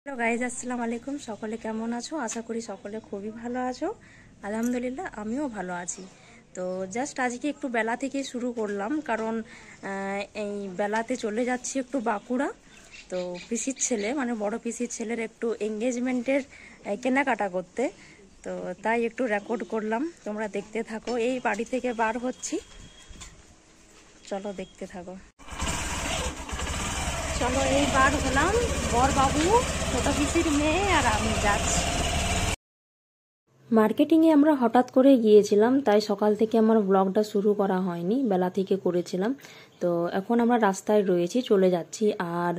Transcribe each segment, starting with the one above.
Hello guys, আসসালামু আলাইকুম। সকলে কেমন আছো? আশা করি সকলে খুবই ভালো আছো। আলহামদুলিল্লাহ, আমিও ভালো আছি। তো জাস্ট আজকে একটু বেলা থেকে শুরু করলাম, কারণ এই বেলাতে চলে যাচ্ছি একটু বাঁকুড়া। তো পিসির ছেলে, মানে বড় পিসির ছেলের একটু এঙ্গেজমেন্টের কেনাকাটা করতে। তো তাই একটু রেকর্ড করলাম, তোমরা দেখতে থাকো। এই বাড়ি থেকে বার হচ্ছি, চলো দেখতে থাকো। চলো, এই বার হলাম, বর বাবু, ছোট পিসির মেয়ে আর আমি যাচ্ছি। মার্কেটিংয়ে আমরা হঠাৎ করে গিয়েছিলাম, তাই সকাল থেকে আমার ব্লগটা শুরু করা হয়নি, বেলা থেকে করেছিলাম। তো এখন আমরা রাস্তায় রয়েছি, চলে যাচ্ছি। আর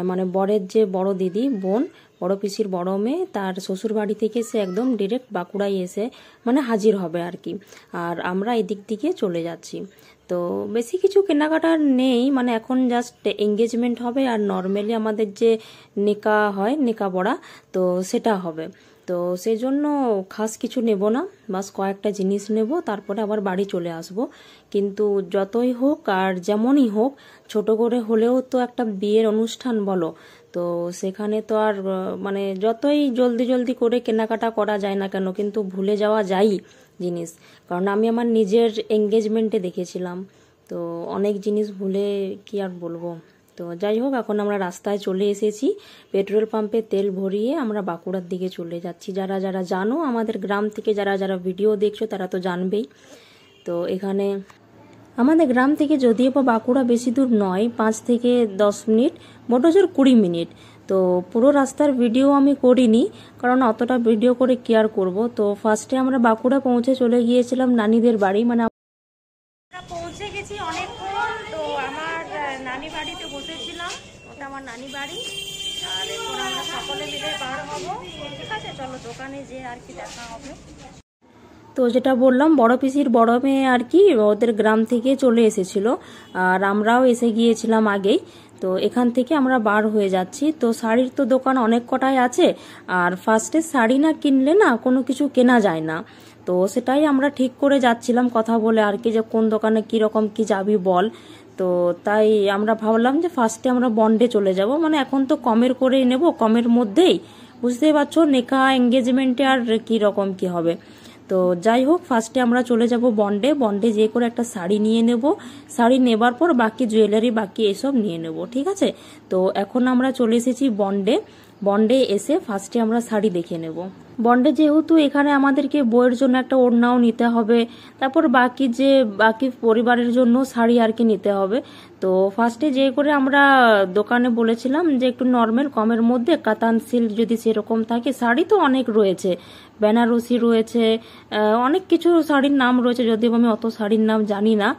মানে বরের যে বড় দিদি, বোন, বড় পিসির বড় মেয়ে, তার শ্বশুর বাড়ি থেকে সে একদম ডিরেক্ট বাঁকুড়ায় এসে মানে হাজির হবে আর কি। আর আমরা এদিক দিকে চলে যাচ্ছি। তো বেশি কিছু কেনাকাটা নেই, মানে এখন জাস্ট এঙ্গেজমেন্ট হবে আর নর্মালি আমাদের যে নেকা হয়, নেকা পড়া, তো সেটা হবে। তো সেই জন্য খাস কিছু নেব না, বাস কয়েকটা জিনিস নেব, তারপরে আবার বাড়ি চলে আসব। কিন্তু যতই হোক আর যেমনই হোক, ছোট করে হলেও তো একটা বিয়ের অনুষ্ঠান বলো, তো সেখানে তো আর মানে যতই জলদি জলদি করে কেনাকাটা করা যায় না কেন, কিন্তু ভুলে যাওয়া যায় জিনিস। কারণ আমি আমার নিজের এঙ্গেজমেন্টে দেখেছিলাম, তো অনেক জিনিস ভুলে কি আর বলবো। তো যাই হোক, এখন আমরা রাস্তায় চলে এসেছি, পেট্রোল পাম্পে তেল ভরিয়ে আমরা বাঁকুড়ার দিকে চলে যাচ্ছি। যারা যারা জানো, আমাদের গ্রাম থেকে যারা যারা ভিডিও দেখছো তারা তো জানবেই। তো এখানে আমাদের গ্রাম থেকে যদিও বা বাঁকুড়া বেশি দূর নয়, 5 থেকে 10 মিনিট, মোটজোর 20 মিনিট। তো পুরো রাস্তার ভিডিও আমি করিনি, কারণ অতটা ভিডিও করে কি আর করবো। তো ফার্স্টে আমরা বাঁকুড়া পৌঁছে চলে গিয়েছিলাম নানিদের বাড়ি, মানে পৌঁছে গেছি অনেকক্ষণ। তো আমার নানি বাড়িতে বসেছিলাম, ওটা আমার নানি বাড়ি। আর এখন আমরা সকলে মিলে বার হবো, ঠিক আছে? চলো দোকানে যে আর কি দেখা হবে। তো যেটা বললাম, বড় পিসির বড় মেয়ে আর কি ওদের গ্রাম থেকে চলে এসেছিল, আর আমরাও এসে গিয়েছিলাম আগেই। তো এখান থেকে আমরা বার হয়ে যাচ্ছি। তো শাড়ির তো দোকান অনেক কটাই আছে, আর ফার্স্টে শাড়ি না কিনলে না কোনো কিছু কেনা যায় না। তো সেটাই আমরা ঠিক করে যাচ্ছিলাম কথা বলে আর কি, যে কোন দোকানে কীরকম কি যাবি বল। তো তাই আমরা ভাবলাম যে ফার্স্টে আমরা বন্ডে চলে যাব, মানে এখন তো কমের করেই নেব, কমের মধ্যেই। বুঝতেই পারছো নেকা এঙ্গেজমেন্টে আর কি রকম কি হবে। তো যাই হোক, ফার্স্টে আমরা চলে যাব বন্ডে। বন্ডে যেয়ে করে একটা শাড়ি নিয়ে নেব, শাড়ি নেবার পর বাকি জুয়েলারি বাকি এসব নিয়ে নেব, ঠিক আছে? তো এখন আমরা চলে এসেছি বন্ডে। বন্ডে এসে ফার্স্টে আমরা শাড়ি দেখে নেব। বন্ডে যেহেতু এখানে আমাদেরকে বইয়ের জন্য একটা ওড়নাও নিতে হবে, তারপর বাকি পরিবারের জন্য শাড়ি আর কি নিতে হবে। তো ফার্স্টে যে করে আমরা দোকানে বলেছিলাম যে একটু নর্মাল কমের মধ্যে কাতান সিল্ক যদি সেরকম থাকে, শাড়ি তো অনেক রয়েছে, বেনারসি রয়েছে, অনেক কিছু শাড়ির নাম রয়েছে, যদিও আমি অত শাড়ির নাম জানি না।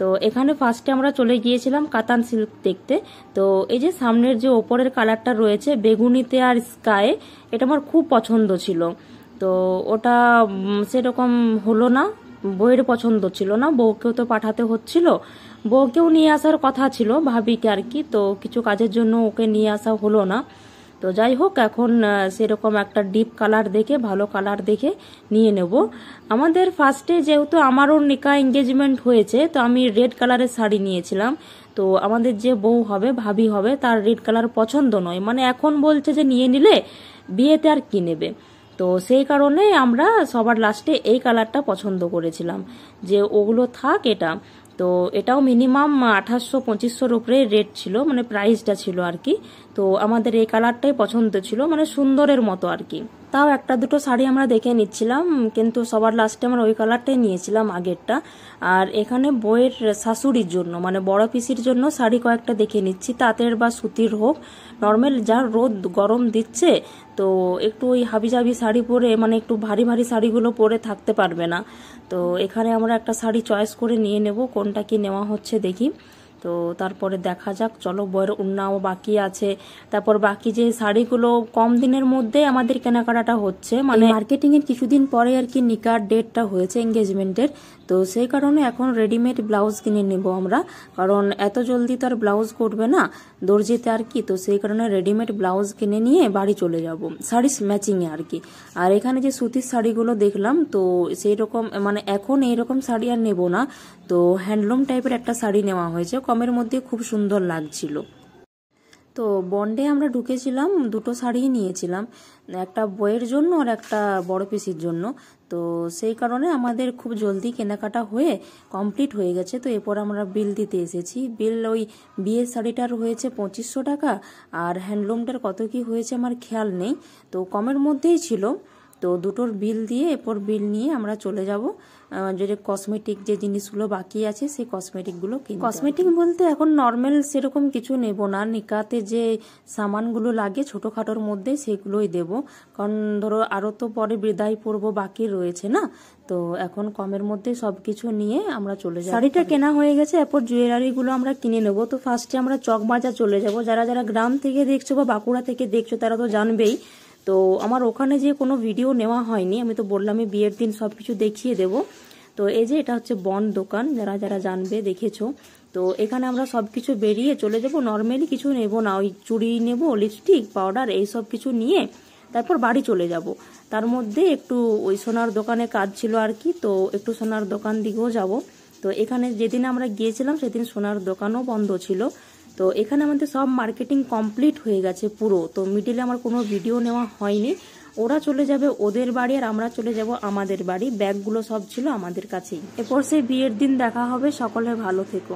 তো এখানে ফার্স্টে আমরা চলে গিয়েছিলাম কাতান সিল্ক দেখতে। তো এই যে সামনের যে ওপরের কালারটা রয়েছে বেগুনিতে আর স্কায়ে, এটা আমার খুব পছন্দ ছিল। তো ওটা সেরকম হলো না, বউয়ের পছন্দ ছিল না, বউকেও তো পাঠাতে হচ্ছিল, বউকেও নিয়ে আসার কথা ছিল ভাবিকে আর কি। তো কিছু কাজের জন্য ওকে নিয়ে আসা হলো না। তো যাই হোক, এখন সেরকম একটা ডিপ কালার দেখে, ভালো কালার দেখে নিয়ে নেব। আমাদের ফার্স্টে যেহেতু আমারও নিকা এঙ্গেজমেন্ট হয়েছে, তো আমি রেড কালারের শাড়ি নিয়েছিলাম। তো আমাদের যে বউ হবে, ভাবি হবে, তার রেড কালার পছন্দ নয়, মানে এখন বলছে যে নিয়ে নিলে বিয়েতে আর কি নেবে। তো সেই কারণে আমরা সবার লাস্টে এই কালারটা পছন্দ করেছিলাম, যে ওগুলো থাক এটা। তো এটাও মিনিমাম 2800-2500 উপরে রেট ছিল, মানে প্রাইসটা ছিল আর কি। তো আমাদের এই কালারটাই পছন্দ ছিল, মানে সুন্দরের মতো আর কি। তাও একটা দুটো শাড়ি আমরা দেখে নিচ্ছিলাম, কিন্তু সবার লাস্টে আমরা ওই কালারটাই নিয়েছিলাম, আগেরটা। আর এখানে বইয়ের শাশুড়ির জন্য, মানে বড় পিসির জন্য শাড়ি কয়েকটা দেখে নিচ্ছি, তাঁতের বা সুতির হোক। নর্মাল যা রোদ গরম দিচ্ছে, তো একটু ওই হাবিজাবি শাড়ি পরে, মানে একটু ভারী ভারী শাড়িগুলো পরে থাকতে পারবে না। তো এখানে আমরা একটা শাড়ি চয়েস করে নিয়ে নেব, কোনটা কি নেওয়া হচ্ছে দেখি। তো তারপরে দেখা যাক, চলো। বইয়ের ওড়নাও বাকি আছে, তারপর বাকি যে শাড়িগুলো কম দিনের মধ্যে আমাদের কেনাকাটা হচ্ছে, মানে মার্কেটিং এর কিছুদিন পরে আর কি নিকার ডেটটা হয়েছে এঙ্গেজমেন্টের। তো সেই কারণে এখন রেডিমেড ব্লাউজ কিনে নেব আমরা, কারণ এত জলদি তো আর ব্লাউজ করবে না দর্জিতে আর কি। তো সেই কারণে রেডিমেড ব্লাউজ কিনে নিয়ে বাড়ি চলে যাব, শাড়ি ম্যাচিংয়ে আর কি। আর এখানে যে সুতির শাড়িগুলো দেখলাম, তো সেই রকম মানে এখন এইরকম শাড়ি আর নেব না। তো হ্যান্ডলুম টাইপের একটা শাড়ি নেওয়া হয়েছে, কমের মধ্যে খুব সুন্দর লাগছিল। তো বন্ডে আমরা ঢুকেছিলাম, দুটো শাড়ি নিয়েছিলাম, একটা বইয়ের জন্য আর একটা বড় পিসির জন্য। তো সেই কারণে আমাদের খুব জলদি কেনাকাটা হয়ে কমপ্লিট হয়ে গেছে। তো এরপর আমরা বিল দিতে এসেছি। বিল ওই বিয়ের শাড়িটার হয়েছে 2500 টাকা, আর হ্যান্ডলুমটার কত কি হয়েছে আমার খেয়াল নেই, তো কমের মধ্যেই ছিল। তো দুটোর বিল দিয়ে এরপর বিল নিয়ে আমরা চলে যাব যে কসমেটিক যে জিনিসগুলো বাকি আছে সেই কসমেটিকগুলো কিনতে। কসমেটিক বলতে এখন নর্মাল সেরকম কিছু নেব না, নিকাতে যে সামানগুলো লাগে ছোটোখাটোর মধ্যে সেগুলোই দেব, কারণ ধরো আরও তো পরে বিদায় পর্ব বাকি রয়েছে না। তো এখন কমের মধ্যে সব কিছু নিয়ে আমরা চলে যাব। শাড়িটা কেনা হয়ে গেছে, এরপর জুয়েলারিগুলো আমরা কিনে নেব। তো ফার্স্টে আমরা চকবাজার চলে যাব। যারা যারা গ্রাম থেকে দেখছো বা বাঁকুড়া থেকে দেখছো তারা তো জানবেই। তো আমার ওখানে যে কোনো ভিডিও নেওয়া হয়নি, আমি তো বললামই বিয়ের দিন সব কিছু দেখিয়ে দেব। তো এই যে এটা হচ্ছে বন দোকান, যারা যারা জানবে দেখেছো। তো এখানে আমরা সব কিছু বেরিয়ে চলে যাব। নর্মালি কিছু নেব না, ওই চুড়ি নেব, লিপস্টিক, পাউডার, এই সব কিছু নিয়ে তারপর বাড়ি চলে যাব। তার মধ্যে একটু ওই সোনার দোকানে কাজ ছিল আর কি, তো একটু সোনার দোকান দিকেও যাব। তো এখানে যেদিন আমরা গিয়েছিলাম সেদিন সোনার দোকানও বন্ধ ছিল। তো এখানে আমাদের সব মার্কেটিং কমপ্লিট হয়ে গেছে পুরো। তো মিডিলে আমার কোনো ভিডিও নেওয়া হয়নি। ওরা চলে যাবে ওদের বাড়ি আর আমরা চলে যাব আমাদের বাড়ি। ব্যাগগুলো সব ছিল আমাদের কাছেই। এরপর সেই বিয়ের দিন দেখা হবে। সকলে ভালো থেকো।